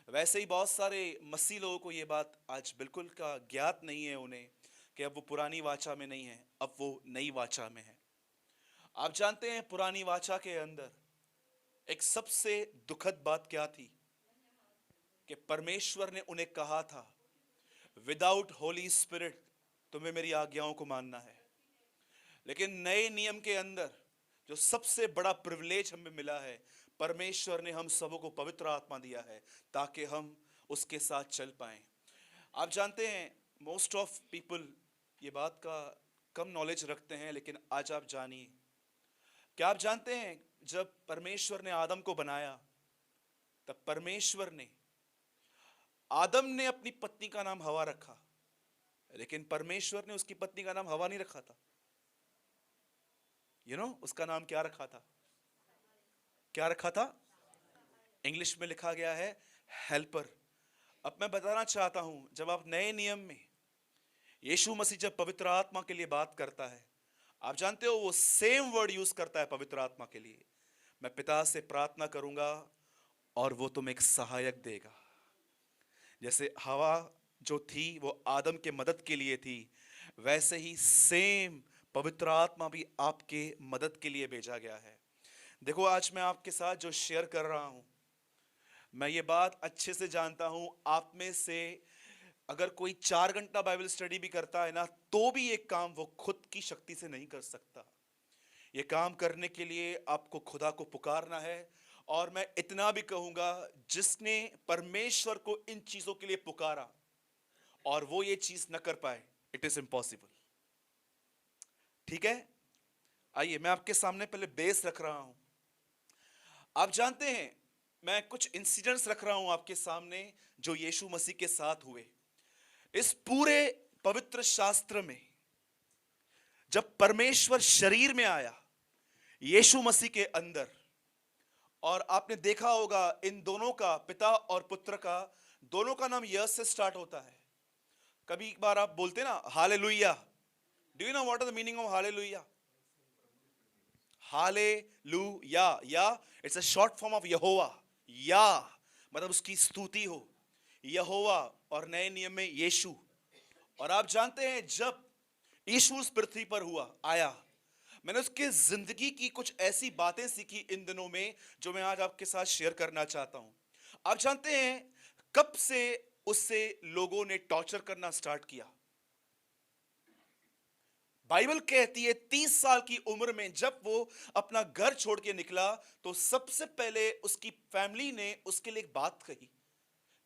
वैसे ही बहुत सारे मसीह लोगों को ये बात आज बिल्कुल का ज्ञात नहीं है उन्हें कि अब वो पुरानी वाचा में नहीं है, अब वो नई वाचा में है। आप जानते हैं पुरानी वाचा के अंदर एक सबसे दुखद बात क्या थी कि परमेश्वर ने उन्हें कहा था, विदाउट होली स्पिरिट तुम्हें मेरी आज्ञाओं को मानना है। लेकिन नए नियम के अंदर जो सबसे बड़ा प्रिविलेज हमें मिला है, परमेश्वर ने हम सबों को पवित्र आत्मा दिया है ताकि हम उसके साथ चल पाएं। आप जानते हैं मोस्ट ऑफ पीपल ये बात का कम नॉलेज रखते हैं, लेकिन आज आप जानिए। क्या आप जानते हैं जब परमेश्वर ने आदम को बनाया तब परमेश्वर ने आदम ने अपनी पत्नी का नाम हवा रखा, लेकिन परमेश्वर ने उसकी पत्नी का नाम हवा नहीं रखा था। उसका नाम क्या रखा था? क्या रखा था? इंग्लिश में लिखा गया है हेल्पर। अब मैं बताना चाहता हूं, जब आप नए नियम में यीशु मसीह जब पवित्र आत्मा के लिए बात करता है, आप जानते हो वो सेम वर्ड यूज करता है पवित्र आत्मा के लिए। मैं पिता से प्रार्थना करूंगा और वो तुम्हें एक सहायक देगा। जैसे हवा जो थी वो आदम के मदद के लिए थी, वैसे ही सेम पवित्र आत्मा भी आपके मदद के लिए भेजा गया है। देखो, आज मैं आपके साथ जो शेयर कर रहा हूं, मैं ये बात अच्छे से जानता हूं, आप में से अगर कोई 4 घंटा बाइबल स्टडी भी करता है ना, तो भी ये काम वो खुद की शक्ति से नहीं कर सकता। ये काम करने के लिए आपको खुदा को पुकारना है। और मैं इतना भी कहूंगा, जिसने परमेश्वर को इन चीजों के लिए पुकारा और वो ये चीज न कर पाए, इट इज इम्पॉसिबल। ठीक है, आइए मैं आपके सामने पहले बेस रख रहा हूं। आप जानते हैं, मैं कुछ इंसिडेंट्स रख रहा हूं आपके सामने जो यीशु मसीह के साथ हुए। इस पूरे पवित्र शास्त्र में जब परमेश्वर शरीर में आया यीशु मसीह के अंदर, और आपने देखा होगा इन दोनों का, पिता और पुत्र का, दोनों का नाम यस से स्टार्ट होता है। कभी एक बार आप बोलते ना hallelujah. Do you know what is the meaning of hallelujah? Hallelujah, yeah it's a short form of यहोवा। या मतलब उसकी स्तुति हो, यहोवा, और नए नियम में यीशु। और आप जानते हैं जब यीशु उस पृथ्वी पर आया, मैंने उसके जिंदगी की कुछ ऐसी बातें सीखी इन दिनों में जो मैं आज आपके साथ शेयर करना चाहता हूं। आप जानते हैं कब से उससे लोगों ने टॉर्चर करना स्टार्ट किया? बाइबल कहती है 30 साल की उम्र में जब वो अपना घर छोड़ के निकला, तो सबसे पहले उसकी फैमिली ने उसके लिए एक बात कही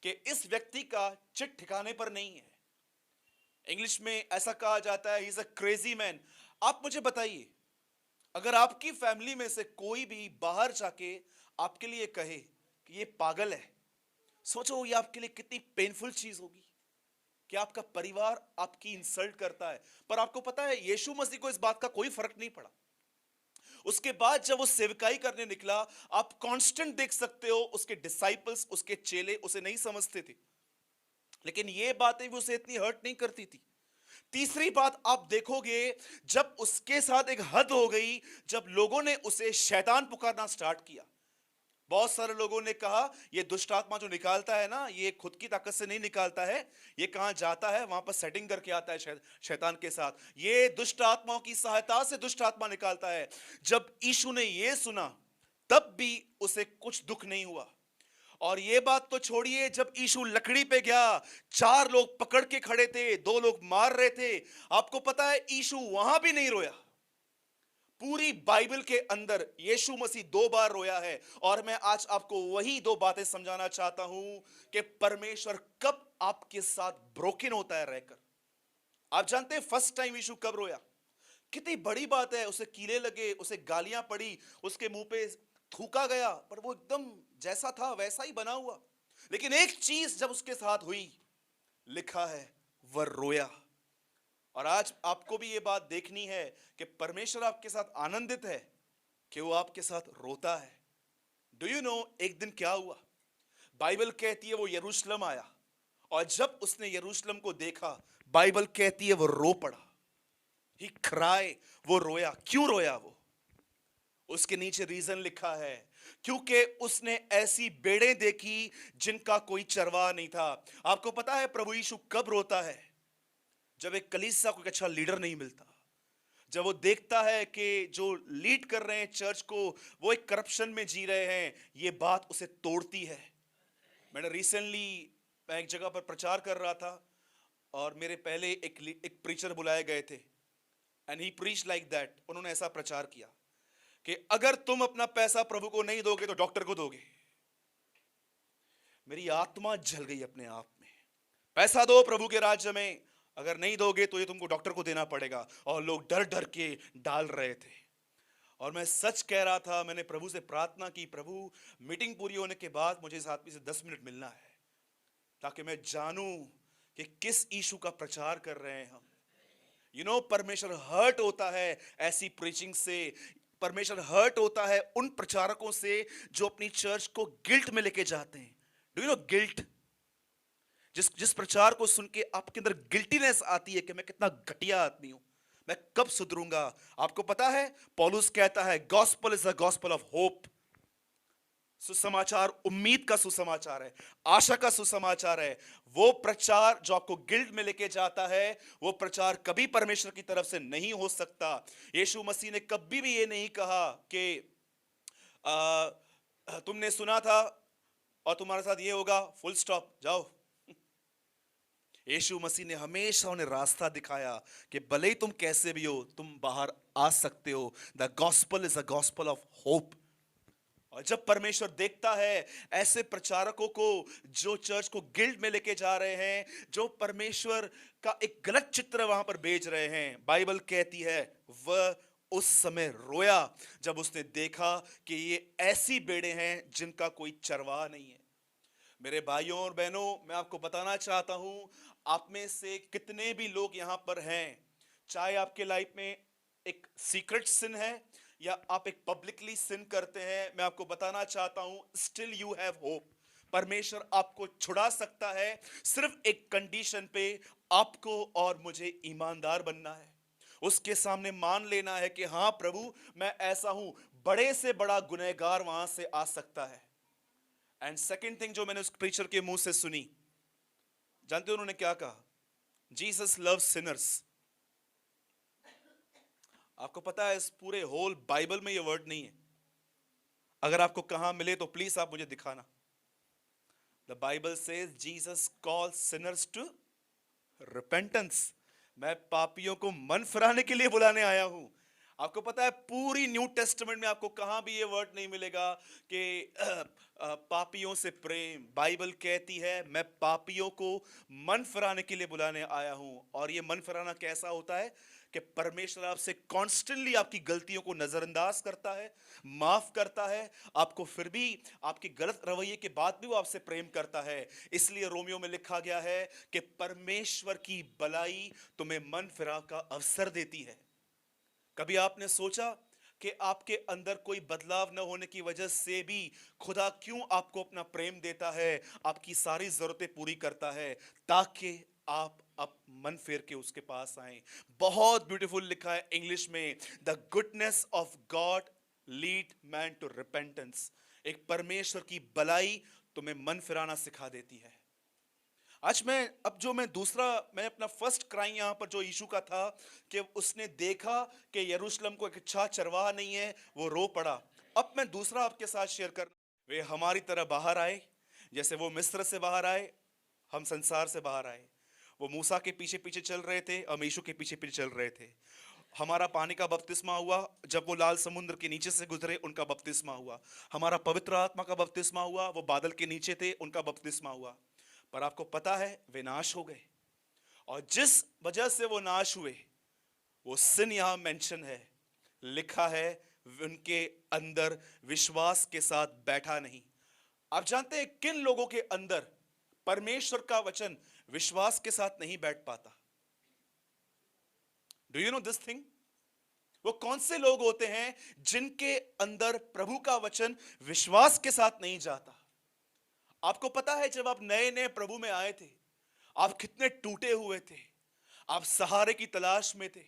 कि इस व्यक्ति का चिट ठिकाने पर नहीं है। इंग्लिश में ऐसा कहा जाता है, he is a crazy man. आप मुझे बताइए, अगर आपकी फैमिली में से कोई भी बाहर जाके आपके लिए कहे कि ये पागल है, सोचो ये आपके लिए कितनी पेनफुल चीज होगी कि आपका परिवार आपकी इंसल्ट करता है। पर आपको पता है यीशु मसीह को इस बात का कोई फर्क नहीं पड़ा। उसके बाद जब वो सेवकाई करने निकला, आप कांस्टेंट देख सकते हो उसके डिसाइपल्स, उसके चेले उसे नहीं समझते थे, लेकिन ये बातें भी उसे इतनी हर्ट नहीं करती थी। तीसरी बात आप देखोगे, जब उसके साथ एक हद हो गई, जब लोगों ने उसे शैतान पुकारना स्टार्ट किया। बहुत सारे लोगों ने कहा ये दुष्ट आत्मा जो निकालता है ना, ये खुद की ताकत से नहीं निकालता है, ये कहां जाता है वहां पर सेटिंग करके आता है शैतान के साथ, ये दुष्ट आत्माओं की सहायता से दुष्ट आत्मा निकालता है। जब यीशु ने ये सुना, तब भी उसे कुछ दुख नहीं हुआ। और ये बात तो छोड़िए, जब यीशु लकड़ी पे गया, 4 लोग पकड़ के खड़े थे, 2 लोग मार रहे थे, आपको पता है यीशु वहां भी नहीं रोया। पूरी बाइबल के अंदर यीशु मसीह 2 बार रोया है। और मैं आज आपको वही 2 बातें समझाना चाहता हूं कि परमेश्वर कब आपके साथ ब्रोकन होता है रहकर। आप जानते हैं फर्स्ट टाइम यीशु कब रोया? कितनी बड़ी बात है, उसे कीले लगे, उसे गालियां पड़ी, उसके मुंह पे थूका गया, पर वो एकदम जैसा था वैसा ही बना हुआ। लेकिन एक चीज जब उसके साथ हुई, लिखा है वह रोया। और आज आपको भी ये बात देखनी है कि परमेश्वर आपके साथ आनंदित है कि वो आपके साथ रोता है। डू यू नो एक दिन क्या हुआ? बाइबल कहती है वो यरूशलेम आया, और जब उसने यरूशलेम को देखा, बाइबल कहती है वो रो पड़ा। ही क्राई, वो रोया। क्यों रोया वो? उसके नीचे रीजन लिखा है, क्योंकि उसने ऐसी बेड़ें देखी जिनका कोई चरवाहा नहीं था। आपको पता है प्रभु यीशु कब रोता है? जब एक कलीसिया को एक अच्छा लीडर नहीं मिलता, जब वो देखता है कि जो लीड कर रहे हैं चर्च को वो एक करप्शन में जी रहे हैं, ये बात उसे तोड़ती है। मैंने रिसेंटली मैं एक जगह पर प्रचार कर रहा था और मेरे पहले एक प्रीचर बुलाए गए थे and he preach like that. उन्होंने ऐसा प्रचार किया कि अगर तुम अपना पैसा प्रभु को नहीं दोगे तो डॉक्टर को दोगे। मेरी आत्मा जल गई अपने आप में। पैसा दो प्रभु के राज्य में, अगर नहीं दोगे तो ये तुमको डॉक्टर को देना पड़ेगा। और लोग डर डर के डाल रहे थे और मैं सच कह रहा था। मैंने प्रभु से प्रार्थना की, प्रभु मीटिंग पूरी होने के बाद मुझे इस आदमी से 10 मिनट मिलना है ताकि मैं जानूं कि किस यीशु का प्रचार कर रहे हैं हम। परमेश्वर हर्ट होता है ऐसी प्रीचिंग से। परमेश्वर हर्ट होता है उन प्रचारकों से जो अपनी चर्च को गिल्ट में लेके जाते हैं। Do you no guilt? जिस प्रचार को सुन के आपके अंदर गिल्टीनेस आती है कि मैं कितना घटिया आदमी हूं, मैं कब सुधरूंगा। आपको पता है पौलुस कहता है gospel is the gospel of hope. सुसमाचार उम्मीद का सुसमाचार है, आशा का सुसमाचार है। वो प्रचार जो आपको गिल्ट में लेके जाता है, वो प्रचार कभी परमेश्वर की तरफ से नहीं हो सकता। यीशु मसीह ने कभी भी ये नहीं कहा कि तुमने सुना था और तुम्हारे साथ ये होगा, फुल स्टॉप, जाओ। यीशु मसीह ने हमेशा उन्हें रास्ता दिखाया कि भले ही तुम कैसे भी हो, तुम बाहर आ सकते हो। The gospel is a gospel of hope. और जब परमेश्वर देखता है ऐसे प्रचारकों को जो चर्च को गिल्ट में लेके जा रहे हैं, जो परमेश्वर का एक गलत चित्र वहां पर भेज रहे हैं, बाइबल कहती है वह उस समय रोया जब उसने देखा कि ये ऐसी बेड़े हैं जिनका कोई चरवाहा नहीं है। मेरे भाइयों और बहनों, मैं आपको बताना चाहता हूं, आप में से कितने भी लोग यहां पर हैं, चाहे आपके लाइफ में एक सीक्रेट सिन है या आप एक पब्लिकली सिन करते हैं, मैं आपको बताना चाहता हूं स्टिल यू हैव होप। परमेश्वर आपको छुड़ा सकता है। सिर्फ एक कंडीशन पे, आपको और मुझे ईमानदार बनना है। उसके सामने मान लेना है कि हां प्रभु मैं ऐसा हूं, बड़े से बड़ा गुनहगार वहां से आ सकता है। एंड सेकेंड थिंग जो मैंने उस प्रीचर के मुंह से सुनी, जानते हो उन्होंने क्या कहा? Jesus loves Sinners. आपको पता है इस पूरे होल बाइबल में ये वर्ड नहीं है। अगर आपको कहां मिले तो प्लीज आप मुझे दिखाना। The Bible says Jesus call sinners to repentance. मैं पापियों को मन फिराने के लिए बुलाने आया हूं। आपको पता है पूरी न्यू टेस्टामेंट में आपको कहां भी ये वर्ड नहीं मिलेगा कि पापियों से प्रेम। बाइबल कहती है मैं पापियों को मन फिराने के लिए बुलाने आया हूं। और ये मन फिराना कैसा होता है कि परमेश्वर आपसे कॉन्स्टेंटली आपकी गलतियों को नजरअंदाज करता है, माफ करता है, आपको फिर भी आपके गलत रवैये के बाद भी वो आपसे प्रेम करता है। इसलिए रोमियो में लिखा गया है कि परमेश्वर की भलाई तुम्हें मन फिरा का अवसर देती है। कभी आपने सोचा कि आपके अंदर कोई बदलाव न होने की वजह से भी खुदा क्यों आपको अपना प्रेम देता है, आपकी सारी जरूरतें पूरी करता है ताकि आप मन फेर के उसके पास आए। बहुत ब्यूटीफुल लिखा है इंग्लिश में, the goodness of God lead man to repentance. एक परमेश्वर की भलाई तुम्हें मन फिराना सिखा देती है। आज मैं अपना फर्स्ट क्राइम यहां पर जो यीशु का था कि उसने देखा कि यरूशलेम को एक अच्छा चरवाहा नहीं है, वो रो पड़ा। अब मैं दूसरा आपके साथ शेयर कर, वे हमारी तरह बाहर आए, जैसे वो मिस्र से बाहर आए, हम संसार से बाहर आए। वो मूसा के पीछे पीछे चल रहे थे, हम यीशु के पीछे पीछे चल रहे थे। हमारा पानी का बपतिस्मा हुआ जब वो लाल समुद्र के नीचे से गुजरे, उनका बपतिस्मा हुआ। हमारा पवित्र आत्मा का बपतिस्मा हुआ, वो बादल के नीचे थे, उनका बपतिस्मा हुआ। पर आपको पता है वे नाश हो गए। और जिस वजह से वो नाश हुए, वो सिन यहां मेंशन है, लिखा है उनके अंदर विश्वास के साथ बैठा नहीं। आप जानते हैं किन लोगों के अंदर परमेश्वर का वचन विश्वास के साथ नहीं बैठ पाता? Do you no this thing? वो कौन से लोग होते हैं जिनके अंदर प्रभु का वचन विश्वास के साथ नहीं जाता? आपको पता है जब आप नए नए प्रभु में आए थे, आप कितने टूटे हुए थे, आप सहारे की तलाश में थे,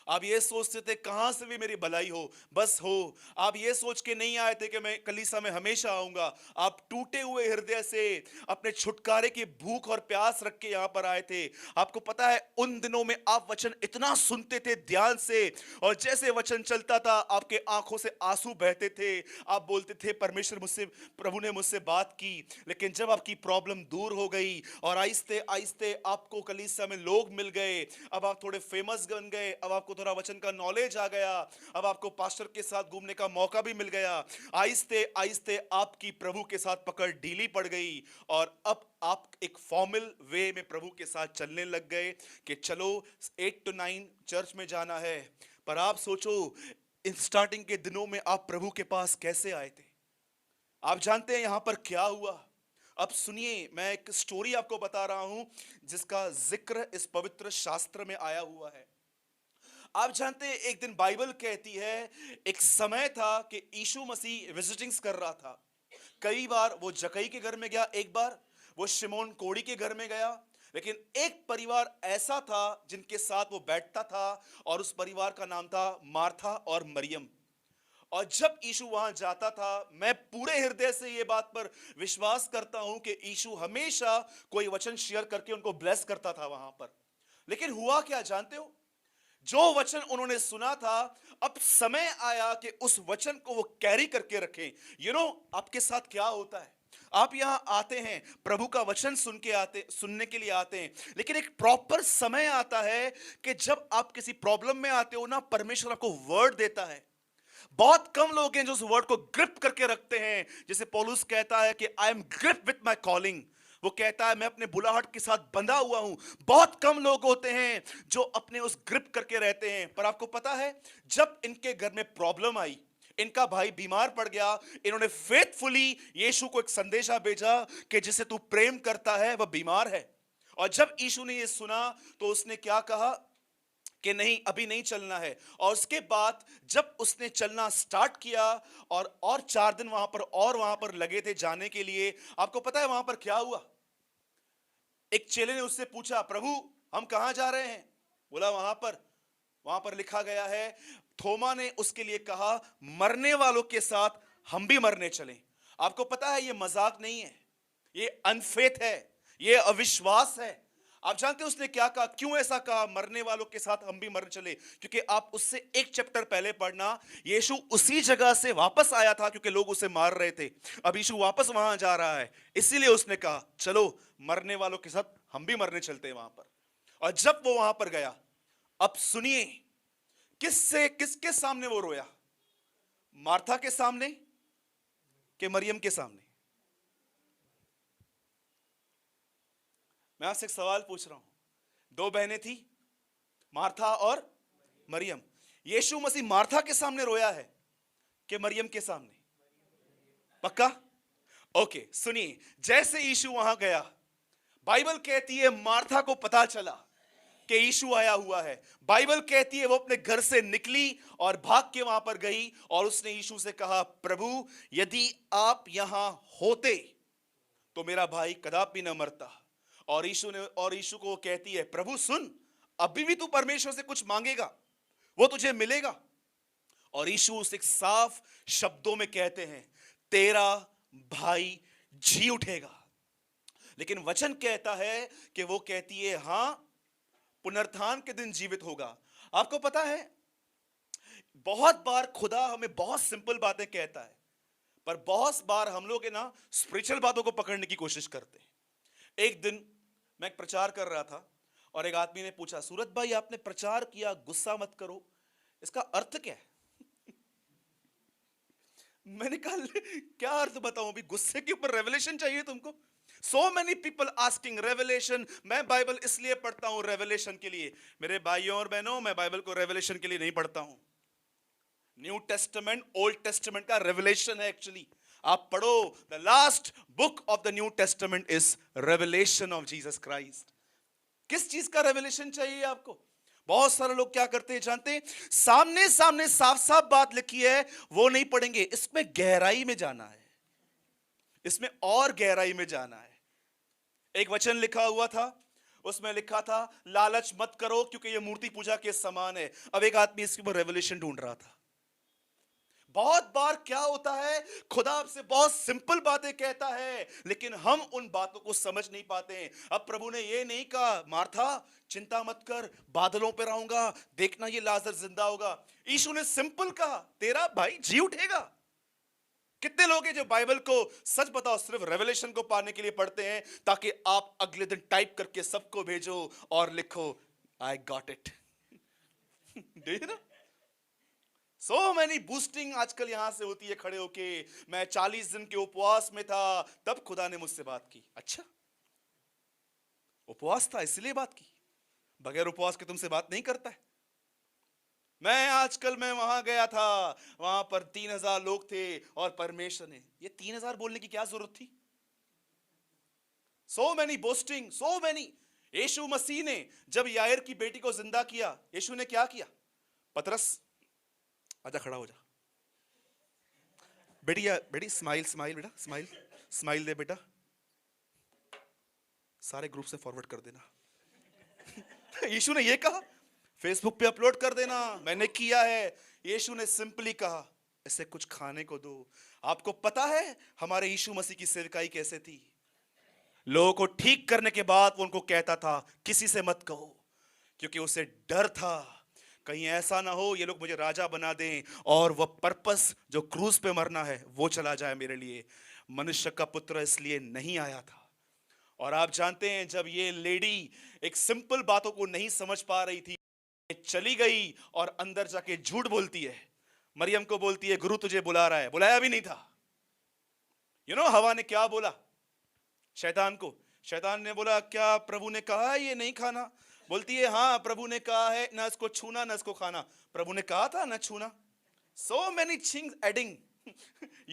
आप ये सोचते थे कहां से भी मेरी भलाई हो, बस हो। आप ये सोच के नहीं आए थे कि मैं कलीसिया में हमेशा आऊंगा। आप टूटे हुए हृदय से अपने छुटकारे की भूख और प्यास रख के यहां पर आए थे। आपको पता है उन दिनों में आप वचन इतना सुनते थे ध्यान से, और जैसे वचन चलता था आपके आंखों से आंसू बहते थे। आप बोलते थे परमेश्वर मुझसे, प्रभु ने मुझसे बात की। लेकिन जब आपकी प्रॉब्लम दूर हो गई और आहिस्ते आहिस्ते आपको कलीसिया में लोग मिल गए, अब आप थोड़े फेमस बन गए, अब आपको थोड़ा वचन का नॉलेज आ गया, अब आपको पास्टर के साथ घूमने का मौका भी मिल गया, आहिस्ते आहिस्ते आपकी प्रभु के साथ पकड़ ढीली पड़ गई, और अब आप एक फॉर्मल वे में प्रभु के साथ चलने लग गए कि चलो 8 to 9 चर्च में जाना है। पर आप सोचो इन स्टार्टिंग के दिनों में आप प्रभु के पास कैसे आए थे? आप जानते हैं यहां पर क्या हुआ? अब सुनिए, मैं एक स्टोरी आपको बता रहा हूं जिसका जिक्र इस पवित्र शास्त्र में आया हुआ है। आप जानते हैं एक दिन बाइबल कहती है एक समय था कि यीशु मसीह विजिटिंग्स कर रहा था। कई बार वो जकई के घर में गया, एक बार वो शिमोन कोड़ी के घर में गया, लेकिन एक परिवार ऐसा था जिनके साथ वो बैठता था, और उस परिवार का नाम था मार्था और मरियम। और जब यीशु वहां जाता था, मैं पूरे हृदय से ये बात पर विश्वास करता हूं कि यीशु हमेशा कोई वचन शेयर करके उनको ब्लेस करता था वहां पर। लेकिन हुआ क्या जानते हो? जो वचन उन्होंने सुना था, अब समय आया कि उस वचन को वो कैरी करके रखें। आपके साथ क्या होता है? आप यहां आते हैं, प्रभु का वचन सुनने के लिए आते हैं, लेकिन एक प्रॉपर समय आता है कि जब आप किसी प्रॉब्लम में आते हो ना, परमेश्वर आपको वर्ड देता है। बहुत कम लोग हैं जो उस वर्ड को ग्रिप करके रखते हैं। जैसे पौलुस कहता है कि I am grip with my calling, वो कहता है मैं अपने बुलाहट के साथ बंधा हुआ हूं। बहुत कम लोग होते हैं जो अपने उस ग्रिप करके रहते हैं। पर आपको पता है, जब इनके घर में प्रॉब्लम आई, इनका भाई बीमार पड़ गया, इन्होंने फेथफुली यीशु को एक संदेशा भेजा कि जिसे तू प्रेम करता है वह बीमार है। और जब यीशु ने यह सुना तो उसने क्या कहा कि नहीं, अभी नहीं चलना है। और उसके बाद जब उसने चलना स्टार्ट किया, और 4 दिन वहां पर लगे थे जाने के लिए। आपको पता है वहां पर क्या हुआ? एक चेले ने उससे पूछा, प्रभु हम कहां जा रहे हैं? बोला वहां पर लिखा गया है। थोमा ने उसके लिए कहा, मरने वालों के साथ हम भी मरने चलें। आपको पता है ये मजाक नहीं है, ये अनफेथ है, ये अविश्वास है। आप जानते हैं उसने क्या कहा? क्यों ऐसा कहा, मरने वालों के साथ हम भी मरने चले? क्योंकि आप उससे एक चैप्टर पहले पढ़ना, यीशु उसी जगह से वापस आया था क्योंकि लोग उसे मार रहे थे। अब यीशु वापस वहां जा रहा है, इसीलिए उसने कहा चलो मरने वालों के साथ हम भी मरने चलते हैं वहां पर। और जब वो वहां पर गया, अब सुनिए किसके सामने वो रोया? मार्था के सामने कि मरियम के सामने? मैं आपसे एक सवाल पूछ रहा हूं। 2 बहनें थी, मार्था और मरियम। यीशु मसीह मार्था के सामने रोया है कि मरियम के सामने? पक्का? ओके, सुनिए, जैसे यीशु वहां गया, बाइबल कहती है मार्था को पता चला कि यीशु आया हुआ है। बाइबल कहती है वो अपने घर से निकली और भाग के वहां पर गई, और उसने यीशु से कहा, प्रभु यदि आप यहां होते तो मेरा भाई कदापि न मरता। और यीशु को कहती है, प्रभु सुन, अभी भी तू परमेश्वर से कुछ मांगेगा, वो तुझे मिलेगा। और यीशु उस एक साफ शब्दों में कहते हैं, तेरा भाई जी उठेगा। लेकिन वचन कहता है कि वो कहती है, हां पुनरुत्थान के दिन जीवित होगा। आपको पता है, बहुत बार खुदा हमें बहुत सिंपल बातें कहता है, पर बहुत बार हम लोग ना स्पिरिचुअल बातों को पकड़ने की कोशिश करते हैं। एक दिन मैं एक प्रचार कर रहा था, और एक आदमी ने पूछा, सूरत भाई आपने प्रचार किया, गुस्सा मत करो, इसका अर्थ क्या है? मैंने कहा क्या अर्थ बताऊं? अभी गुस्से के ऊपर रेवलेशन चाहिए तुमको? So many people asking revelation. मैं बाइबल इसलिए पढ़ता हूं रेवलेशन के लिए। मेरे भाइयों और बहनों, मैं बाइबल को रेवलेशन के लिए नहीं पढ़ता हूं। न्यू टेस्टामेंट ओल्ड टेस्टामेंट का रेवलेशन है एक्चुअली। आप पढ़ो, the last book of the new testament is revelation of Jesus Christ. किस चीज का रेवलेशन चाहिए आपको? बहुत सारे लोग क्या करते हैं जानते हैं? सामने सामने साफ साफ बात लिखी है वो नहीं पढ़ेंगे, इसमें गहराई में जाना है, इसमें और गहराई में जाना है। एक वचन लिखा हुआ था, उसमें लिखा था लालच मत करो क्योंकि ये मूर्ति पूजा के समान है। अब एक आदमी इसके ऊपर रेवलेशन ढूंढ रहा था। बहुत बार क्या होता है, खुदा आपसे बहुत सिंपल बातें कहता है लेकिन हम उन बातों को समझ नहीं पाते हैं। अब प्रभु ने ये नहीं कहा मार्था चिंता मत कर, बादलों पर आऊंगा, देखना ये लाजर जिंदा होगा। यीशु ने सिंपल कहा तेरा भाई जी उठेगा। कितने लोग हैं जो बाइबल को सच बताओ सिर्फ रेवलेशन को पाने के लिए पढ़ते हैं ताकि आप अगले दिन टाइप करके सबको भेजो और लिखो I got it. Do you no so many boosting आजकल यहां से होती है खड़े होके, मैं 40 दिन के उपवास में था तब खुदा ने मुझसे बात की। अच्छा उपवास था इसलिए बात की, बगैर उपवास के तुमसे बात नहीं करता है। मैं वहां गया था, वहां पर 3000 लोग थे और परमेश्वर ने, ये 3000 बोलने की क्या जरूरत थी? So many boasting, so many. यीशु मसीह ने जब यायर की बेटी को जिंदा किया, यीशु ने क्या किया? पतरस आजा खड़ा हो जा बेटी स्माइल स्माइल बेटा स्माइल स्माइल दे बेटा, सारे ग्रुप से फॉरवर्ड कर देना। यीशु ने ये कहा फेसबुक पे अपलोड कर देना, मैंने किया है। यीशु ने सिंपली कहा इसे कुछ खाने को दो। आपको पता है हमारे यीशु मसीह की सेवकाई कैसे थी? लोगों को ठीक करने के बाद वो उनको कहता था किसी से मत कहो, क्योंकि उसे डर था कहीं ऐसा ना हो ये लोग मुझे राजा बना दें और वह पर्पस जो क्रूज पे मरना है वो चला जाए मेरे लिए। मनुष्य का पुत्र इसलिए नहीं आया था। और आप जानते हैं जब ये लेडी एक सिंपल बातों को नहीं समझ पा रही थी, चली गई और अंदर जाके झूठ बोलती है। मरियम को बोलती है गुरु तुझे बुला रहा है। बुलाया भी नहीं था। हवा ने क्या बोला शैतान को? शैतान ने बोला क्या प्रभु ने कहा है ये नहीं खाना? बोलती है हाँ प्रभु ने कहा है ना इसको छूना ना इसको खाना। प्रभु ने कहा था ना छूना। So many things adding.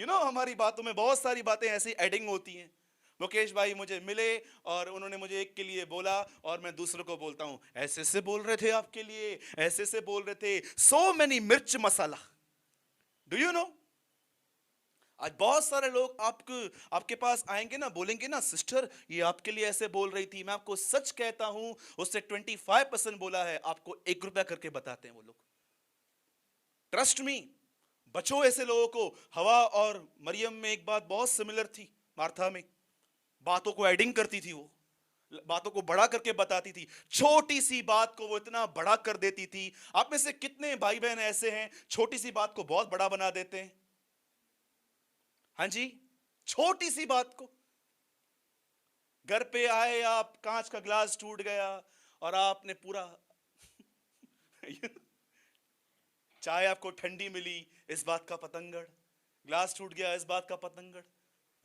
हमारी बातों में बहुत सारी बातें ऐसी एडिंग होती हैं। मुकेश भाई मुझे मिले और उन्होंने मुझे एक के लिए बोला और मैं दूसरों को बोलता हूं ऐसे से बोल रहे थे आपके लिए, ऐसे से बोल रहे थे। सो मेनी मिर्च मसाला। डू यू नो आज बहुत सारे लोग आपके पास आएंगे ना, बोलेंगे ना सिस्टर ये आपके लिए ऐसे बोल रही थी। मैं आपको सच कहता हूं उससे 25% बोला है, आपको 1 रुपया करके बताते हैं वो लोग। ट्रस्ट मी, बचो ऐसे लोगों को। हवा और मरियम में एक बात बहुत सिमिलर थी। मार्था में बातों को एडिंग करती थी, वो बातों को बड़ा करके बताती थी। छोटी सी बात को वो इतना बड़ा कर देती थी। आप में से कितने भाई बहन ऐसे हैं छोटी सी बात को बहुत बड़ा बना देते हैं? हाँ जी, छोटी सी बात को। घर पे आए आप, कांच का ग्लास टूट गया और आपने पूरा चाय आपको ठंडी मिली, इस बात का पतंगड़। ग्लास टूट गया, इस बात का पतंगड़।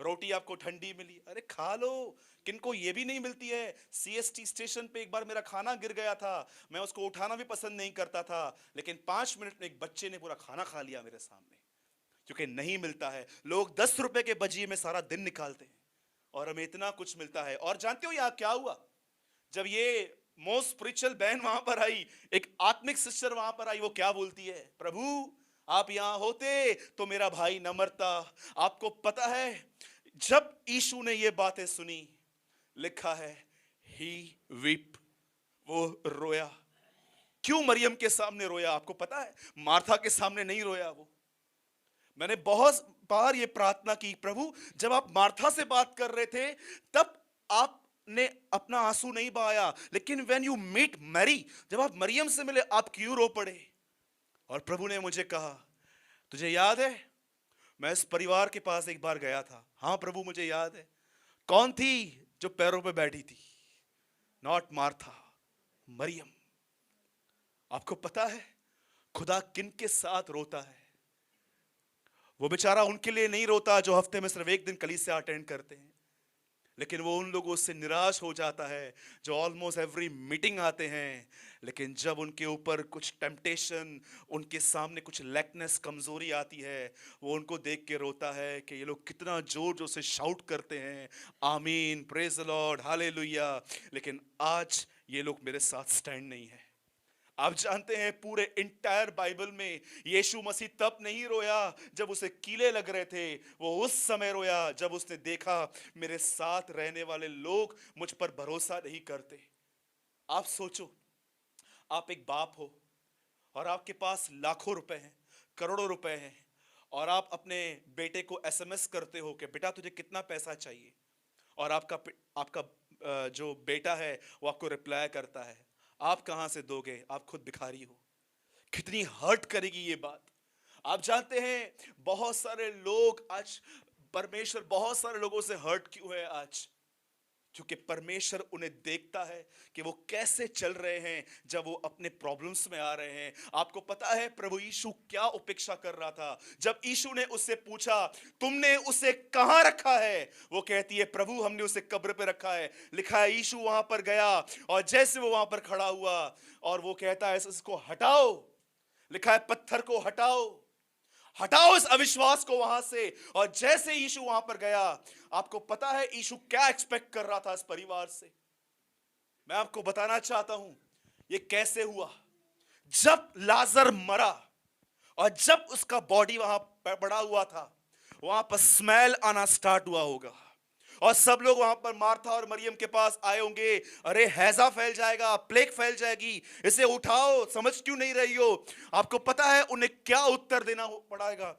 रोटी आपको ठंडी मिली, अरे खा लो। किनको ये भी नहीं मिलती है? सीएसटी स्टेशन पे एक बार मेरा खाना गिर गया था, मैं उसको उठाना भी पसंद नहीं करता था, लेकिन 5 मिनट में एक बच्चे ने पूरा खाना खा लिया मेरे सामने, क्योंकि नहीं मिलता है। लोग 10 रुपए के बजिए में सारा दिन निकालते हैं और हमें इतना कुछ मिलता है। और जानते हो यहाँ क्या हुआ? जब ये मोस्ट स्पिरिचुअल बहन वहां पर आई, एक आत्मिक सिस्टर वहां पर आई, वो क्या बोलती है? प्रभु आप यहां होते तो मेरा भाई न मरता। आपको पता है जब यीशु ने ये बातें सुनी, लिखा है ही वीप, वो रोया। क्यों मरियम के सामने रोया आपको पता है? मार्था के सामने नहीं रोया वो। मैंने बहुत बार ये प्रार्थना की, प्रभु जब आप मार्था से बात कर रहे थे तब आपने अपना आंसू नहीं बहाया, लेकिन व्हेन यू मीट मैरी, जब आप मरियम से मिले आप क्यों रो पड़े? और प्रभु ने मुझे कहा तुझे याद है मैं इस परिवार के पास एक बार गया था? हाँ प्रभु मुझे याद है। कौन थी जो पैरों पे बैठी थी? नॉट मार्था, मरियम। आपको पता है खुदा किन के साथ रोता है? वो बेचारा उनके लिए नहीं रोता जो हफ्ते में सिर्फ एक दिन कलीसिया अटेंड करते हैं, लेकिन वो उन लोगों से निराश हो जाता है जो ऑलमोस्ट एवरी मीटिंग आते हैं, लेकिन जब उनके ऊपर कुछ टेम्पटेशन, उनके सामने कुछ लैकनेस, कमजोरी आती है, वो उनको देख के रोता है कि ये लोग कितना जोर जोर से शाउट करते हैं, आमीन, प्रेज द लॉर्ड, हालेलुया, लेकिन आज ये लोग मेरे साथ स्टैंड नहीं है। आप जानते हैं पूरे इंटायर बाइबल में यीशु मसीह तब नहीं रोया जब उसे कीले लग रहे थे, वो उस समय रोया जब उसने देखा मेरे साथ रहने वाले लोग मुझ पर भरोसा नहीं करते। आप सोचो, आप एक बाप हो और आपके पास लाखों रुपए हैं, करोड़ों रुपए हैं, और आप अपने बेटे को एसएमएस करते हो कि बेटा तुझे कितना पैसा चाहिए, और आपका जो बेटा है वो आपको रिप्लाई करता है, आप कहां से दोगे, आप खुद भिखारी हो। कितनी हर्ट करेगी ये बात। आप जानते हैं बहुत सारे लोग आज, परमेश्वर बहुत सारे लोगों से हर्ट क्यों है आज? क्योंकि परमेश्वर उन्हें देखता है कि वो कैसे चल रहे हैं जब वो अपने प्रॉब्लम्स में आ रहे हैं। आपको पता है प्रभु यीशु क्या उपेक्षा कर रहा था? जब यीशु ने उससे पूछा तुमने उसे कहां रखा है, वो कहती है प्रभु हमने उसे कब्र पे रखा है। लिखा है यीशु वहां पर गया और जैसे वो वहां पर खड़ा हुआ और वो कहता है इसको हटाओ, लिखा है पत्थर को हटाओ, हटाओ इस अविश्वास को वहां से। और जैसे यीशु वहां पर गया, आपको पता है यीशु क्या एक्सपेक्ट कर रहा था इस परिवार से? मैं आपको बताना चाहता हूं ये कैसे हुआ। जब लाजर मरा और जब उसका बॉडी वहां पर पड़ा हुआ था, वहां पर स्मेल आना स्टार्ट हुआ होगा और सब लोग वहां पर मार्था और मरियम के पास आए होंगे, अरे हैजा फैल जाएगा, प्लेग फैल जाएगी, इसे उठाओ, समझ क्यों नहीं रही हो? आपको पता है उन्हें क्या उत्तर देना पड़ेगा?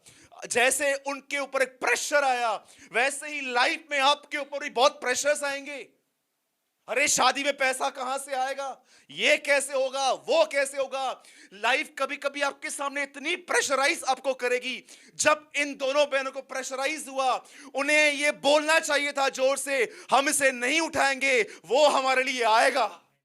जैसे उनके ऊपर एक प्रेशर आया, वैसे ही लाइफ में आपके ऊपर भी बहुत प्रेशर्स आएंगे। अरे शादी में पैसा कहां से आएगा, ये कैसे होगा, वो कैसे होगा। लाइफ कभी कभी आपके सामने इतनी प्रेशराइज आपको करेगी। जब इन दोनों बहनों को प्रेशराइज हुआ, उन्हें ये बोलना चाहिए था जोर से, हम इसे नहीं उठाएंगे, वो हमारे लिए आएगा।